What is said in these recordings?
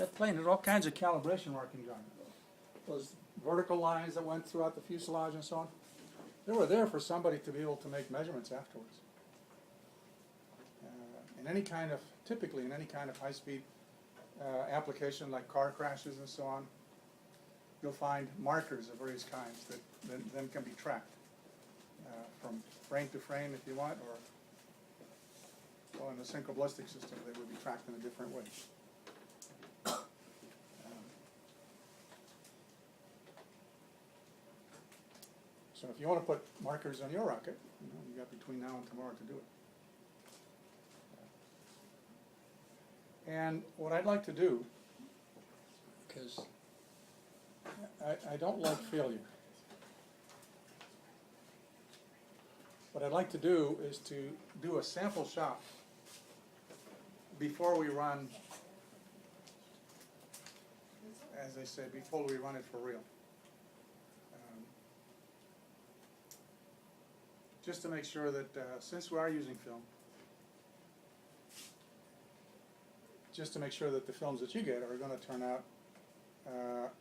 That plane had all kinds of calibration markings on it. Those vertical lines that went throughout the fuselage and so on, they were there for somebody to be able to make measurements afterwards. Typically in any kind of high-speed application like car crashes and so on, you'll find markers of various kinds that then can be tracked from frame to frame if you want, or well, in the synchroballistic system they would be tracked in a different way. So if you want to put markers on your rocket, you got between now and tomorrow to do it. And what I'd like to do, because I don't like failure, what I'd like to do is to do a sample shot before we run, as I say, before we run it for real. Just to make sure that, since we are using film, just to make sure that the films that you get are going to turn out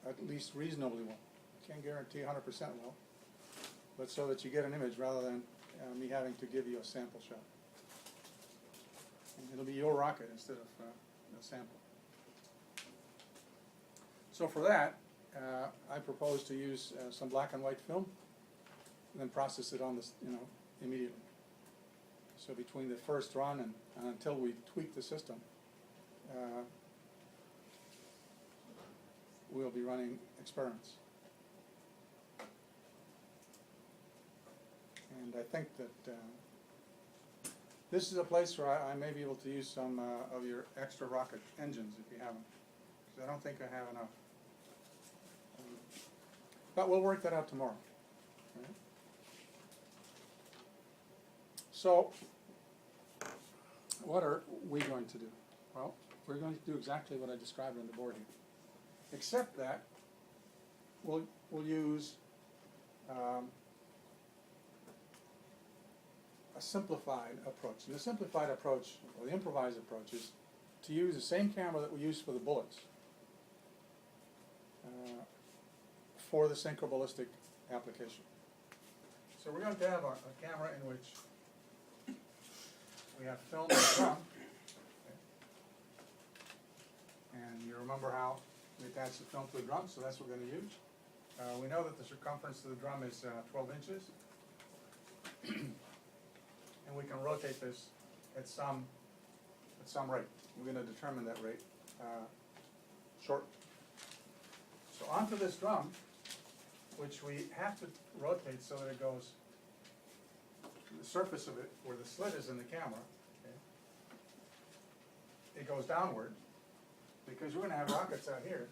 at least reasonably well. Can't guarantee 100% well, but so that you get an image rather than me having to give you a sample shot. And it'll be your rocket instead of a sample. So for that, I propose to use some black and white film, and then process it on this, immediately. So between the first run and until we tweak the system, we'll be running experiments. And I think that this is a place where I may be able to use some of your extra rocket engines if you have them, because I don't think I have enough. But we'll work that out tomorrow. Right? So, what are we going to do? Well, we're going to do exactly what I described on the board here, except that we'll use a simplified approach. And the simplified approach, or the improvised approach, is to use the same camera that we use for the bullets for the synchroballistic application. So we're going to have a camera in which we have film and drum. And you remember how we attach the film to the drum, so that's what we're going to use. We know that the circumference of the drum is 12 inches. And we can rotate this at some rate. We're going to determine that rate shortly. So onto this drum, which we have to rotate so that it goes to the surface of it, where the slit is in the camera. Okay? It goes downward, because we're going to have rockets out here.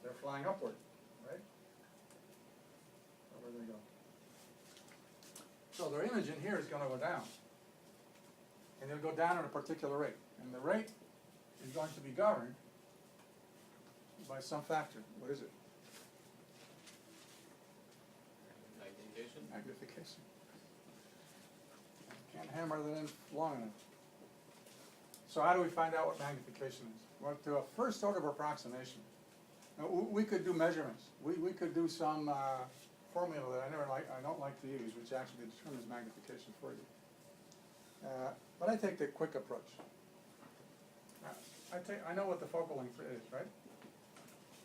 They're flying upward, right? Where do they go? So their image in here is going to go down. And it'll go down at a particular rate. And the rate is going to be governed by some factor. What is it? Magnification. Magnification. Can't hammer that in long enough. So how do we find out what magnification is? Well, to a first order of approximation. Now, we could do measurements. We could do some formula that I don't like to use, which actually determines magnification for you. But I take the quick approach. I know what the focal length is, right?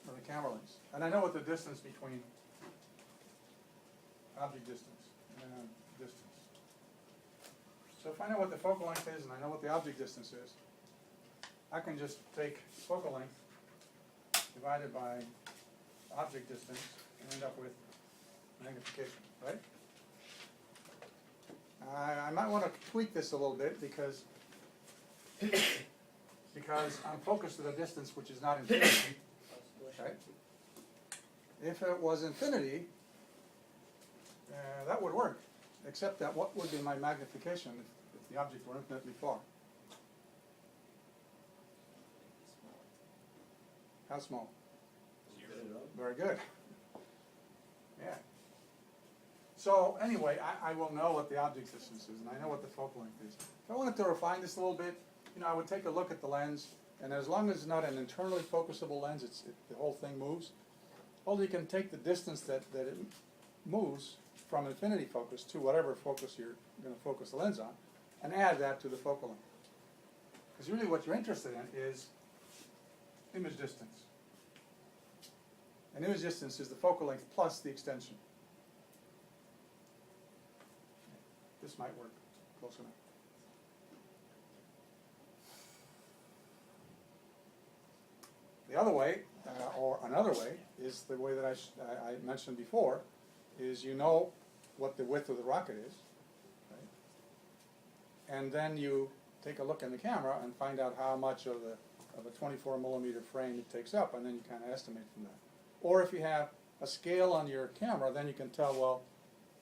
Or the camera length. And I know what the distance between object distance and distance. So if I know what the focal length is and I know what the object distance is, I can just take focal length divided by object distance and end up with magnification, right? I might want to tweak this a little bit because I'm focused at a distance which is not infinity, right? If it was infinity, that would work, except that what would be my magnification if the object were infinitely far? How small? Very good. Yeah. So anyway, I will know what the object distance is, and I know what the focal length is. If I wanted to refine this a little bit, I would take a look at the lens And as long as it's not an internally focusable lens, the whole thing moves. Well, you can take the distance that it moves from infinity focus to whatever focus you're going to focus the lens on, and add that to the focal length. Because really what you're interested in is image distance. And image distance is the focal length plus the extension. This might work close enough. The other way, or another way, is the way that I mentioned before, is you know what the width of the rocket is, right? And then you take a look in the camera and find out how much of a 24 millimeter frame it takes up, and then you kind of estimate from that. Or if you have a scale on your camera, then you can tell, well,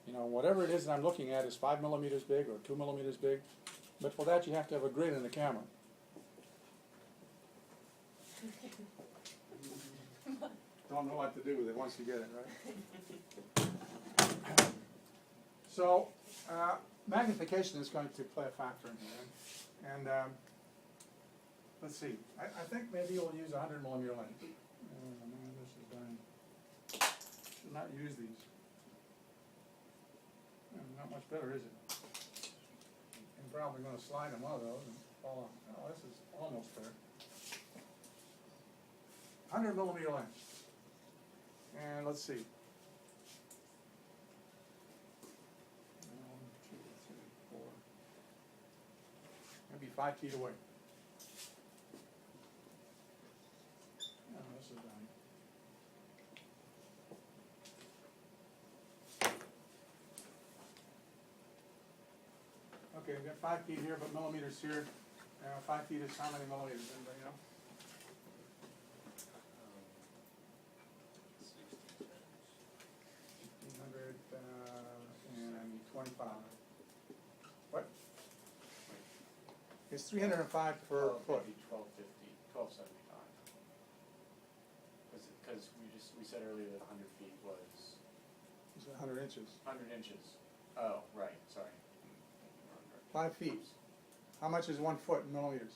you know, whatever it is that I'm looking at is 5 millimeters big or 2 millimeters big, but for that you have to have a grid in the camera. Don't know what to do with it once you get it, right? So, magnification is going to play a factor in here. And let's see, I think maybe we'll use a 100 millimeter lens. Oh man, this is dying. Should not use these. Not much better, is it? I'm probably going to slide on one of those and fall off. Oh, this is almost fair. 100 millimeter lens. And let's see. 1, 2, 3, 4. Maybe 5 feet away. Oh, this is dying. Okay, we've got 5 feet here, but millimeters here. 5 feet is how many millimeters? Anybody know? 1,525. What? It's 305 per foot. 1250, 1275. Because we said earlier that 100 feet was It's 100 inches. 100 inches. Oh, right. Sorry. 5 feet. How much is 1 foot in millimeters?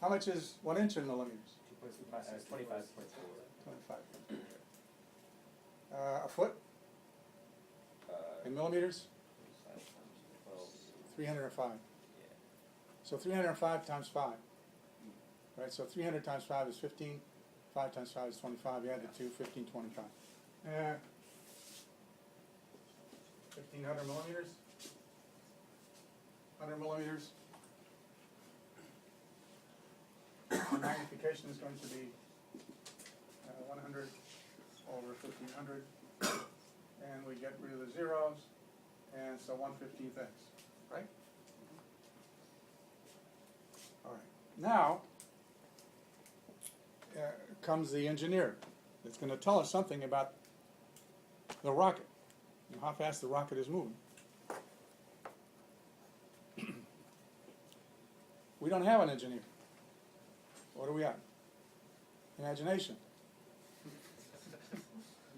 How much is 1 inch in millimeters? 25.4. 25. A foot in millimeters? 305. So 305 times 5. Right, so 300 times 5 is 15. 5 times 5 is 25. You add the 2, 15, 25. 1,500 millimeters. 100 millimeters. The magnification is going to be 100 over 1,500. And we get rid of the zeros. And so 1/15 x, right? All right. Now comes the engineer. It's going to tell us something about the rocket and how fast the rocket is moving. We don't have an engineer. What do we have? Imagination.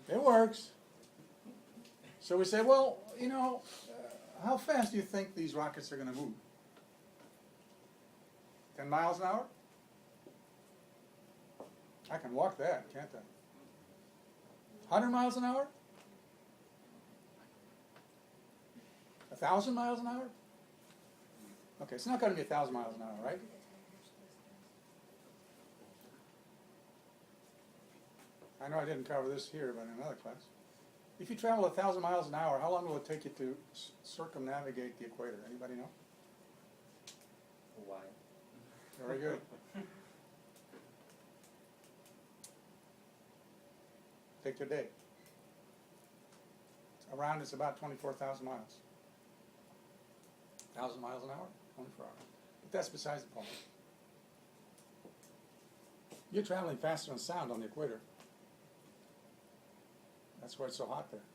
It works. So we say, well, you know, how fast do you think these rockets are going to move? 10 miles an hour? I can walk that, can't I? 100 miles an hour? 1,000 miles an hour? Okay, it's not going to be 1,000 miles an hour, right? I know I didn't cover this here, but in another class. If you travel 1,000 miles an hour, how long will it take you to circumnavigate the equator? Anybody know? A while. Very good. Take your day. Around it's about 24,000 miles. 1,000 miles an hour, 24 hours. But that's besides the point. You're traveling faster than sound on the equator. That's why it's so hot there.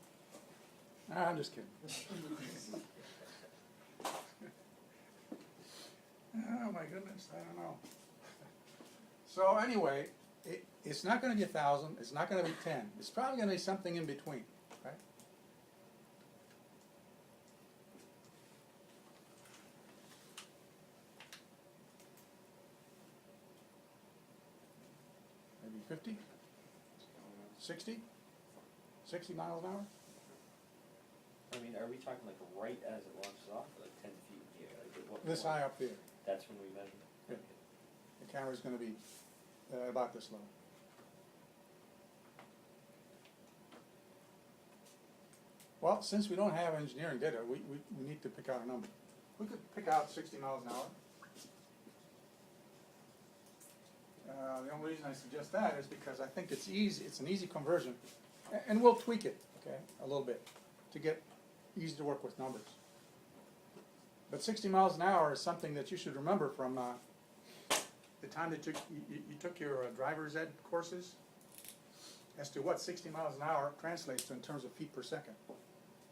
I'm just kidding. Oh my goodness, I don't know. So anyway, it's not going to be 1,000, it's not going to be 10. It's probably going to be something in between, right? 50? 60? 60 miles an hour? I mean, are we talking like right as it launches off, or like 10 feet in the air? Like at what This point? high up here. That's when we measure? Yeah. The camera's gonna be about this low. Well, since we don't have engineering data, we need to pick out a number. We could pick out 60 miles an hour. The only reason I suggest that is because I think it's easy, it's an easy conversion, and we'll tweak it, okay, a little bit, to get easy to work with numbers. But 60 miles an hour is something that you should remember from the time that you took your driver's ed courses, as to what 60 miles an hour translates to in terms of feet per second.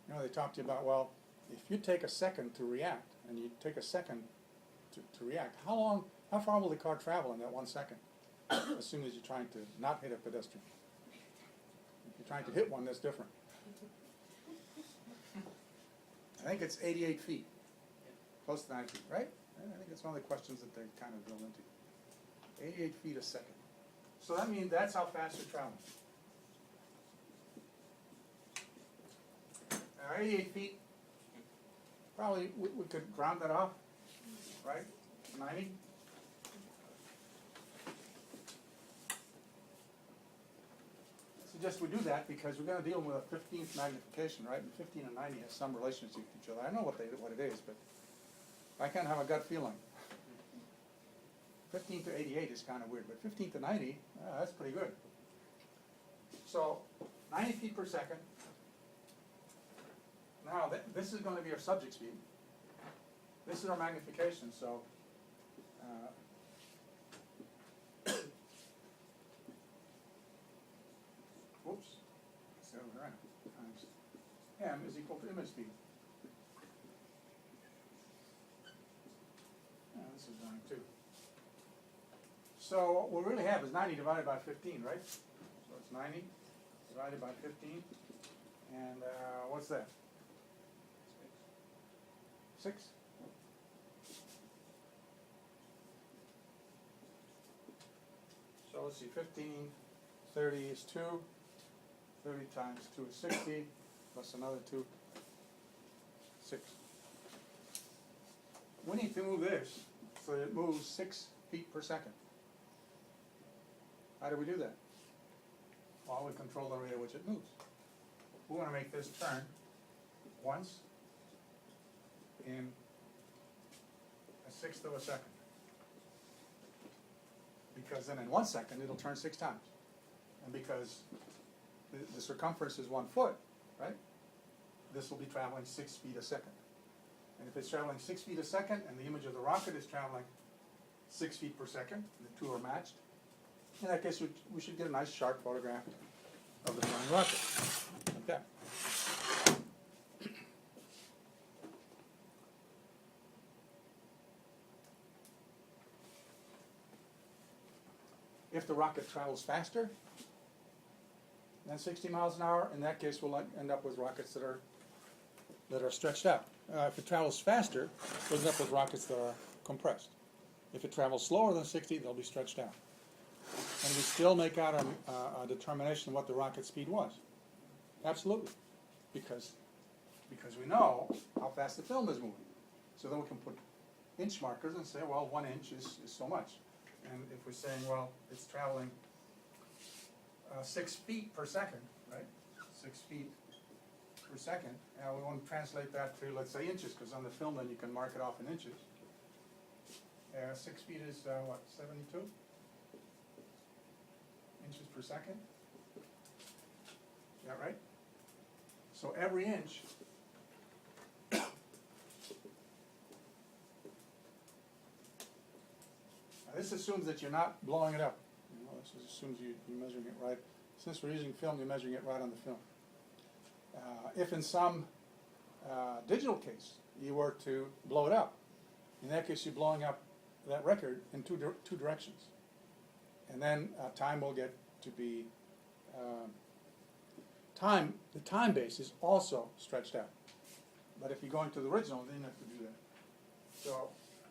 You know, they talk to you about, well, if you take a second to react, and you take a second to react, how far will the car travel in that 1 second? As soon as you're trying to not hit a pedestrian. If you're trying to hit one, that's different. I think it's 88 feet, close to 90 feet, right? I think that's one of the questions that they kind of drill into. 88 feet a second. So that means that's how fast you're traveling. 88 feet, probably we could round that off, right? 90. Suggest we do that because we're going to deal with a 15th magnification, right? And 15 and 90 has some relationship to each other. I know what it is, but I kind of have a gut feeling. 15 to 88 is kind of weird, but 15 to 90, that's pretty good. So 90 feet per second. Now, this is going to be our subject speed. This is our magnification, so whoops, that's the other way around, times m is equal to image speed. This is 9 too. So what we really have is 90 divided by 15, right? So it's 90 divided by 15, and what's that? 6. So let's see, 15, 30 is 2, 30 times 2 is 60, plus another 2, 6. We need to move this so that it moves 6 feet per second. How do we do that? Well, we control the rate at which it moves. We want to make this turn once in 1/6 of a second. Because then in 1 second it'll turn 6 times. And because the circumference is 1 foot, right? This will be traveling 6 feet a second. And if it's traveling 6 feet a second and the image of the rocket is traveling 6 feet per second, the two are matched, in that case we should get a nice sharp photograph of the flying rocket. Like that. If the rocket travels faster than 60 miles an hour, in that case we'll end up with rockets that are stretched out. If it travels faster, we'll end up with rockets that are compressed. If it travels slower than 60, they'll be stretched out. And we still make out a determination of what the rocket speed was. Absolutely. Because we know how fast the film is moving. So then we can put inch markers and say, well, 1 inch is so much. And if we're saying, well, it's traveling 6 feet per second, right? 6 feet per second. Now we want to translate that to, let's say, inches, because on the film then you can mark it off in inches. 6 feet is, what, 72? Inches per second? Is that right? So every inch this assumes that you're not blowing it up. You know, this assumes you're measuring it right. Since we're using film, you're measuring it right on the film. If in some digital case you were to blow it up, in that case you're blowing up that record in two directions. And then time will get to be, the time base is also stretched out. But if you're going to the original, then you have to do that. So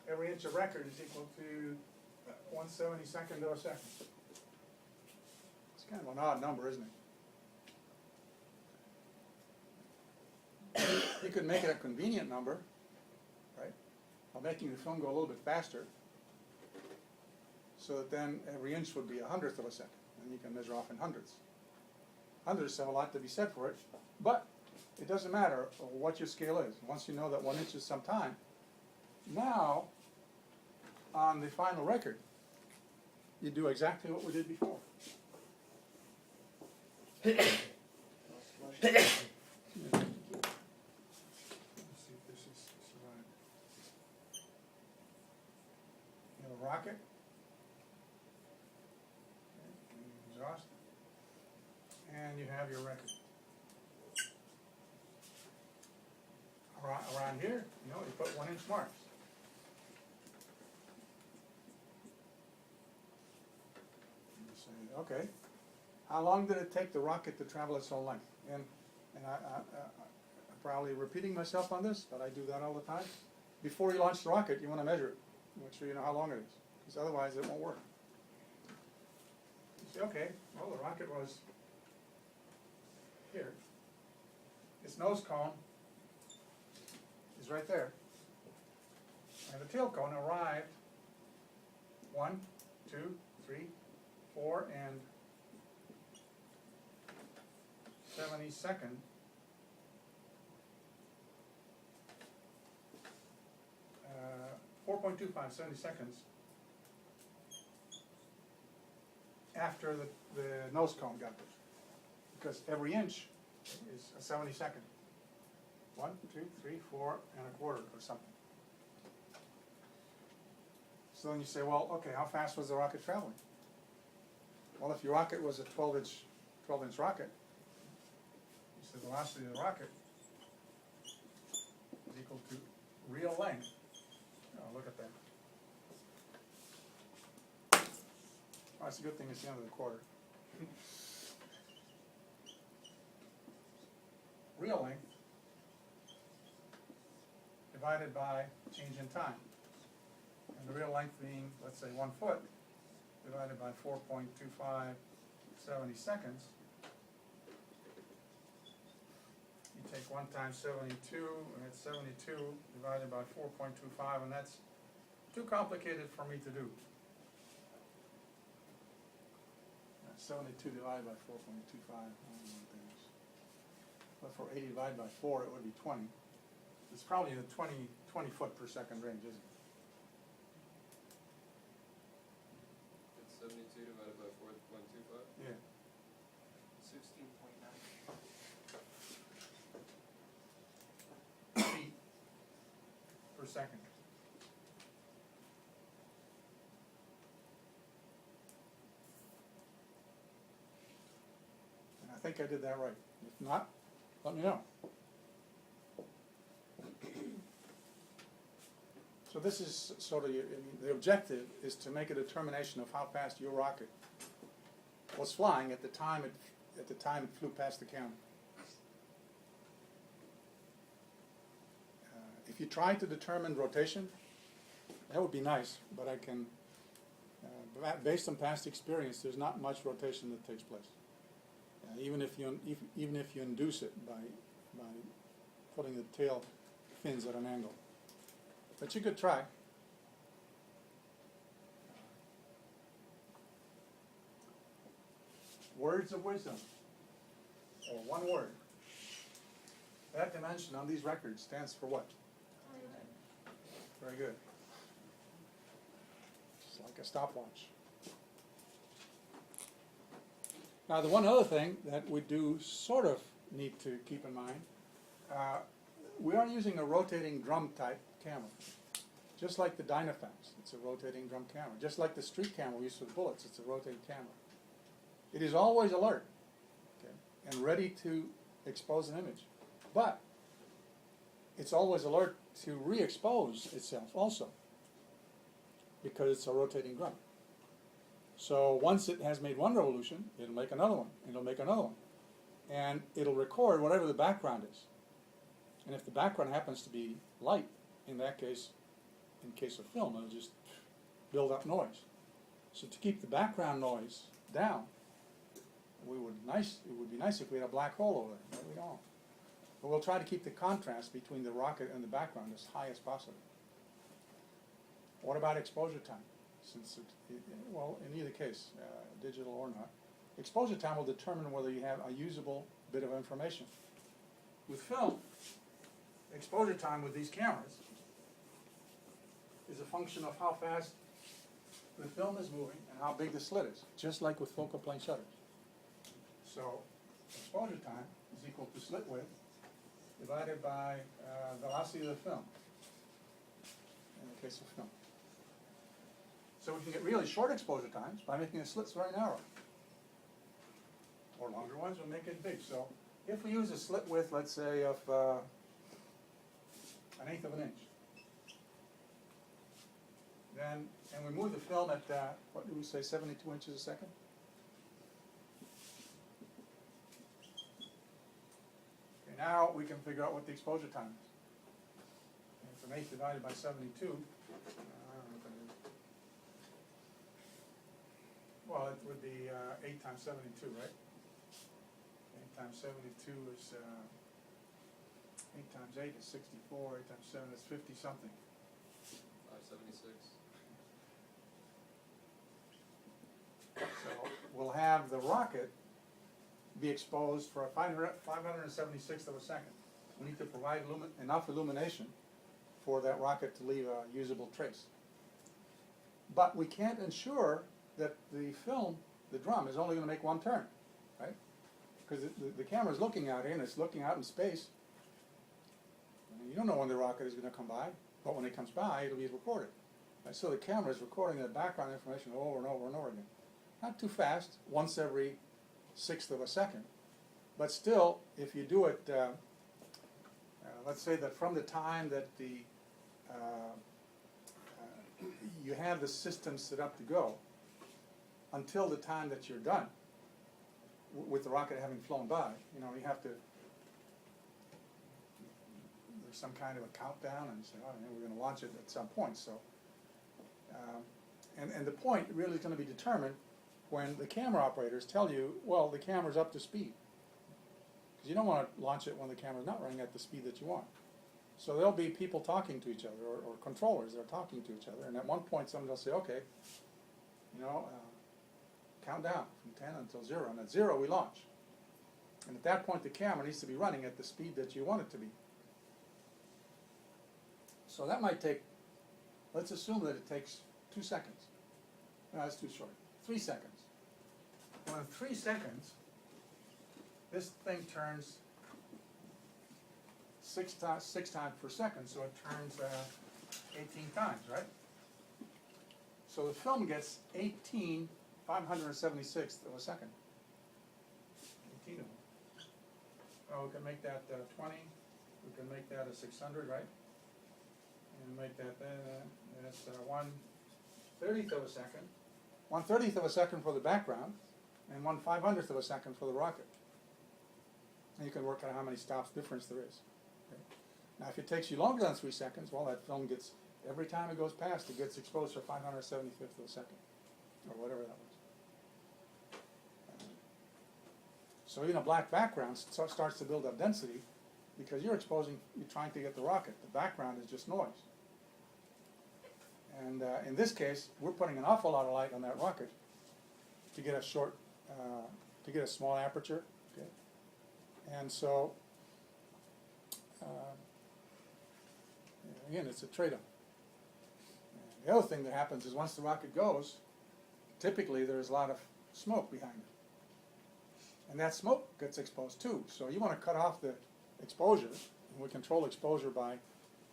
every inch of record is equal to 1/72 of a second. kind of an odd number, isn't it? You could make it a convenient number, right, by making the film go a little bit faster, so that then every inch would be 1/100th of a second, and you can measure off in hundredths. Hundredths have a lot to be said for it, but it doesn't matter what your scale is. Once you know that 1 inch is some time, now, on the final record, you do exactly what we did before. Let's see if this is survived. You have a rocket. Okay, exhaust. And you have your record. Around here, you put 1 inch marks. You say, okay, how long did it take the rocket to travel its whole length? And I'm probably repeating myself on this, but I do that all the time. Before you launch the rocket, you want to measure it. Make sure you know how long it is, because otherwise it won't work. You say, okay, well, the rocket was here. Its nose cone is right there. And the tail cone arrived 1, 2, 3, 4, and 72nd. 4.25, 70 seconds after the nose cone got there. Because every inch is a 72nd. 1, 2, 3, 4 1/4 or something. So then you say, well, okay, how fast was the rocket traveling? Well, if your rocket was a 12-inch rocket, you say the velocity of the rocket is equal to real length. Oh, look at that. Oh, it's a good thing it's the end of the quarter. Real length divided by change in time. And the real length being, let's say, 1 foot, divided by 4.25, 70 seconds. You take 1 times 72, and it's 72 divided by 4.25, and that's too complicated for me to do. 72 divided by 4.25, but for 80 divided by 4, it would be 20. It's probably in the 20 foot per second range, isn't it? It's 72 divided by 4.25? Yeah. 16.9. Feet per second. And I think I did that right. If not, let me know. So this is sort of, the objective is to make a determination of how fast your rocket was flying at the time it flew past the county. If you try to determine rotation, that would be nice, but I can, based on past experience, there's not much rotation that takes place. Even if you induce it by putting the tail fins at an angle. But you could try. Words of wisdom, or one word. That dimension on these records stands for what? Very good. It's like a stopwatch. Now, the one other thing that we do sort of need to keep in mind, we are using a rotating drum type camera. Just like the Dynafax, it's a rotating drum camera. Just like the street camera we use for the bullets, it's a rotating camera. It is always alert, okay, and ready to expose an image. But it's always alert to re-expose itself also, because it's a rotating drum. So once it has made one revolution, it'll make another one, it'll make another one. And it'll record whatever the background is. And if the background happens to be light, in that case, in case of film, it'll just build up noise. So to keep the background noise down, it would be nice if we had a black hole over there, but we don't. But we'll try to keep the contrast between the rocket and the background as high as possible. What about exposure time? Since well, in either case, digital or not, exposure time will determine whether you have a usable bit of information. With film, exposure time with these cameras is a function of how fast the film is moving and how big the slit is, just like with focal plane shutters. So exposure time is equal to slit width divided by velocity of the film, in the case of film. So we can get really short exposure times by making the slits very narrow. Or longer ones will make it big. So if we use a slit width, let's say, of 1/8 of an inch, then, and we move the film at, what do we say, 72 inches a second? Okay, now we can figure out what the exposure time is. And it's 1/8 divided by 72. Well, it would be 8 times 72, right? 8 times 72 is, 8 times 8 is 64, 8 times 7 is 50-something. 576. So we'll have the rocket be exposed for a 576th of a second. We need to provide enough illumination for that rocket to leave a usable trace. But we can't ensure that the film, the drum, is only going to make one turn, right? Because the camera is looking out here and it's looking out in space. And you don't know when the rocket is going to come by, but when it comes by, it'll be recorded. Right? So the camera is recording the background information over and over and over again. Not too fast, once every 1/6 of a second, but still, if you do it, let's say that from the time that you have the system set up to go, until the time that you're done, with the rocket having flown by, you know, you have to, there's some kind of a countdown, and you say, oh, we're going to launch it at some point. So, and the point really is going to be determined when the camera operators tell you, well, the camera's up to speed. Because you don't want to launch it when the camera's not running at the speed that you want. So there'll be people talking to each other, or controllers that are talking to each other, and at one point somebody will say, okay, you know, count down from 10 until 0, and at 0 we launch. And at that point the camera needs to be running at the speed that you want it to be. So that might take, let's assume that it takes 2 seconds. No, that's too short. 3 seconds. Well, in 3 seconds, this thing turns 6 times per second, so it turns 18 times, right? So the film gets 18 576th of a second. 18 of them. Oh, we can make that 20. We can make that a 600, right? And make that that's 1/30th of a second. 1/30th of a second for the background, and 1/500th of a second for the rocket. And you can work out how many stops difference there is. Okay. Now, if it takes you longer than 3 seconds, well, that film gets, every time it goes past, it gets exposed for 575th of a second, or whatever that was. So even a black background starts to build up density because you're trying to get the rocket. The background is just noise. And in this case, we're putting an awful lot of light on that rocket to get a short, to get a small aperture. Okay? And so, again, it's a trade-off. The other thing that happens is once the rocket goes, typically there's a lot of smoke behind it. And that smoke gets exposed too. So you want to cut off the exposure, and we control exposure by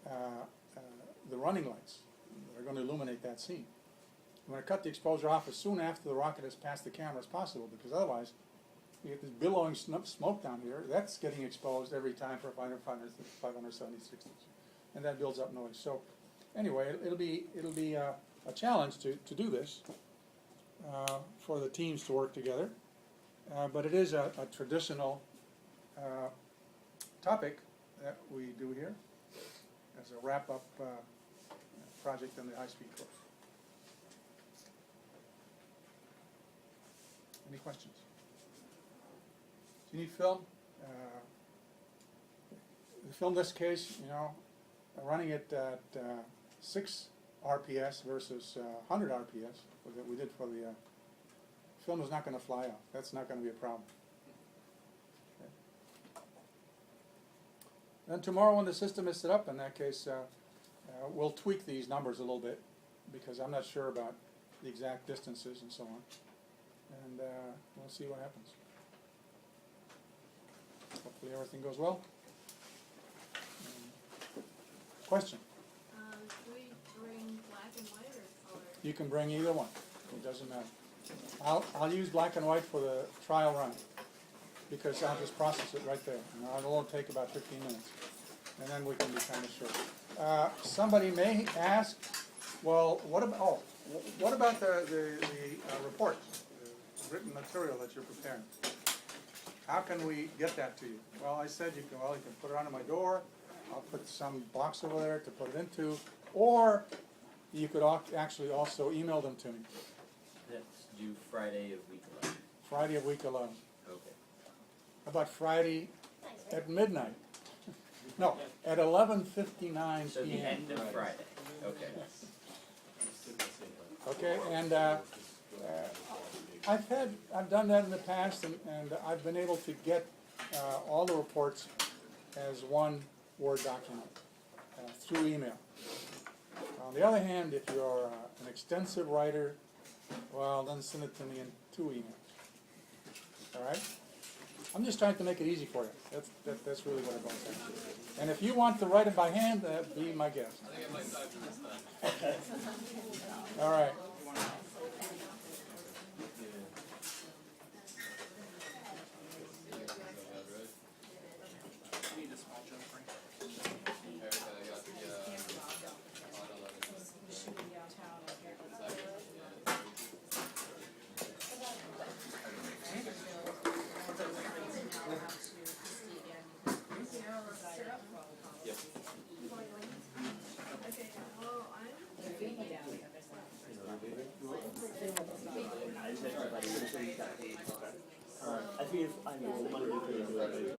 the running lights. They're going to illuminate that scene. You want to cut the exposure off as soon after the rocket has passed the camera as possible, because otherwise you get this billowing smoke down here. That's getting exposed every time for 576, and that builds up noise. So anyway, it'll be a challenge to do this for the teams to work together. But it is a traditional topic that we do here as a wrap-up project in the high-speed course. Any questions? you need film, the film in this case, you know, running it at 6 RPS versus 100 RPS that we did for the film is not going to fly off. That's not going to be a problem. Okay. Then tomorrow when the system is set up, in that case, we'll tweak these numbers a little bit because I'm not sure about the exact distances and so on. And we'll see what happens. Hopefully everything goes well. Question? Do we bring black and white or color? You can bring either one. It doesn't matter. I'll use black and white for the trial run because I'll just process it right there. You know, it'll only take about 15 minutes. And then we can be kind of sure. Somebody may ask, well, what about the report, the written material that you're preparing? How can we get that to you? Well, I said you can put it under my door. I'll put some box over there to put it into, or you could actually also email them to me. That's due Friday of week 11. Friday of week 11. Okay. How about Friday at midnight? No, at 11:59 So the p.m. end of Friday. Okay. Okay, and I've done that in the past, and I've been able to get all the reports as one Word document through email. On the other hand, if you're an extensive writer, well, then send it to me in 2 emails. All right? I'm just trying to make it easy for you. That's really what it boils down to. And if you want to write it by hand, be my guest. I think I might type for this time. All right. Need a small jump ring. I got the, on 11. Okay, well, I figured, I mean,